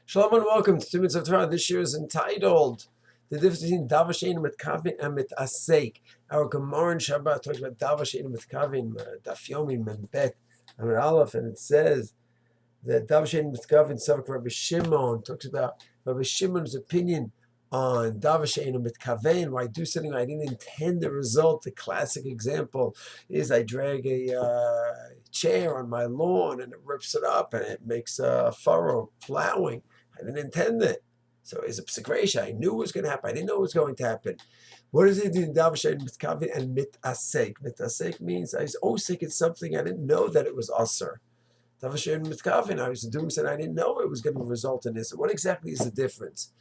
Shalom and welcome to 2 Minutes of Torah. This year is entitled The Difference Between Davar Sheaino Mitkavain and Mitasaik. Our Gemara in Shabbat talks about Davar Sheaino Mitkavain, Daf Yomi Shabbat, Amid Aleph, and it says that Davar Sheaino Mitkavain, Savak Rabbi Shimon, talks about Rabbi Shimon's opinion on Davar Sheaino Mitkavain, why I do something I didn't intend the result. The classic example is I drag a chair on my lawn and it rips it up and it makes a furrow plowing. I didn't intend it. So it's a psikresha. I knew it was going to happen. I didn't know it was going to happen. What is it in Davar Sheaino Mitkavain and Mitasaik? Mitasaik means I was always thinking something I didn't know that it was aser. Davar Sheaino Mitkavain, I was doing something I didn't know it was going to result in this. What exactly is the difference?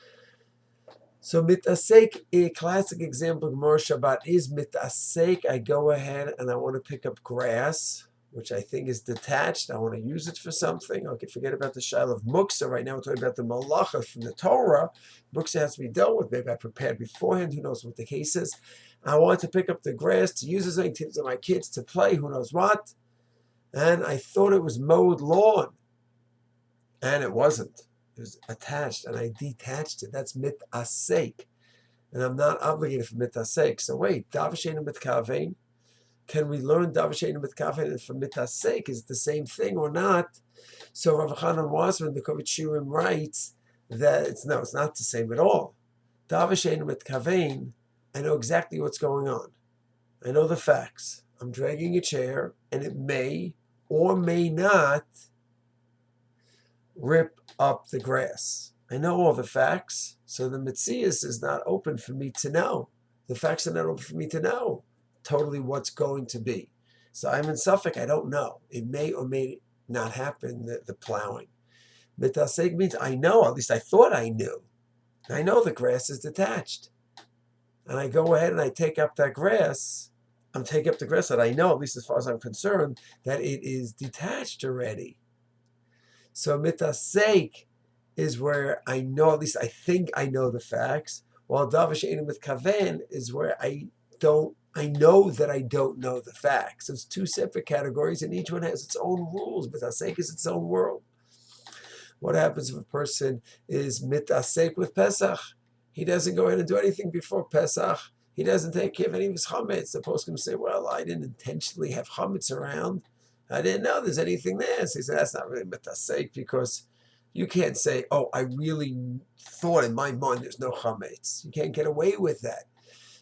So Mitasaik, a classic example of Gemara Shabbat is Mitasaik. I go ahead and I want to pick up grass, which I think is detached. I want to use it for something. Okay, forget about the shaila of muksa. Right now we're talking about the malacha from the Torah. Muksa has to be dealt with. Maybe I prepared beforehand. Who knows what the case is. I want to pick up the grass to use as activities of my kids to play. Who knows what. And I thought it was mowed lawn. And it wasn't. It was attached, and I detached it. That's mitasaik. And I'm not obligated for mitasaik. So wait, Davar Sheaino Mitkavain. Can we learn Davar Sheaino Mitkavain and for mitasaik? Is it the same thing or not? So Rav Chanan Wasman, the Kovach Shiurim, writes that it's not the same at all. Davar Sheaino Mitkavain, I know exactly what's going on. I know the facts. I'm dragging a chair, and it may or may not rip up the grass. I know all the facts, so the Metzias is not open for me to know. The facts are not open for me to know totally what's going to be. So I'm in Suffolk, I don't know. It may or may not happen, the plowing. Mitasaik means I know, at least I thought I knew. I know the grass is detached. And I go ahead and I take up that grass. I'm taking up the grass that I know, at least as far as I'm concerned, that it is detached already. So Mitasaik is where I know, at least I think I know the facts, while Davar Sheaino Mitkavain is where I know that I don't know the facts. So it's two separate categories, and each one has its own rules. Mitasaik is its own world. What happens if a person is Mitasaik with Pesach? He doesn't go in and do anything before Pesach. He doesn't take care of any of his chametz. The post can say, well, I didn't intentionally have chametz around. I didn't know there's anything there. So he said, that's not really mitasaik, because you can't say, oh, I really thought in my mind there's no chametz. You can't get away with that.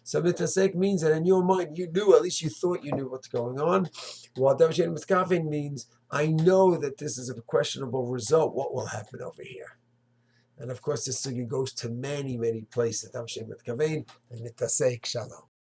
So mitasaik means that in your mind you knew, at least you thought you knew what's going on. While Davar Sheaino Mitkavain means I know that this is a questionable result. What will happen over here? And of course, this sugya goes to many, many places. Davar Sheaino Mitkavain and mitasaik. Shalom.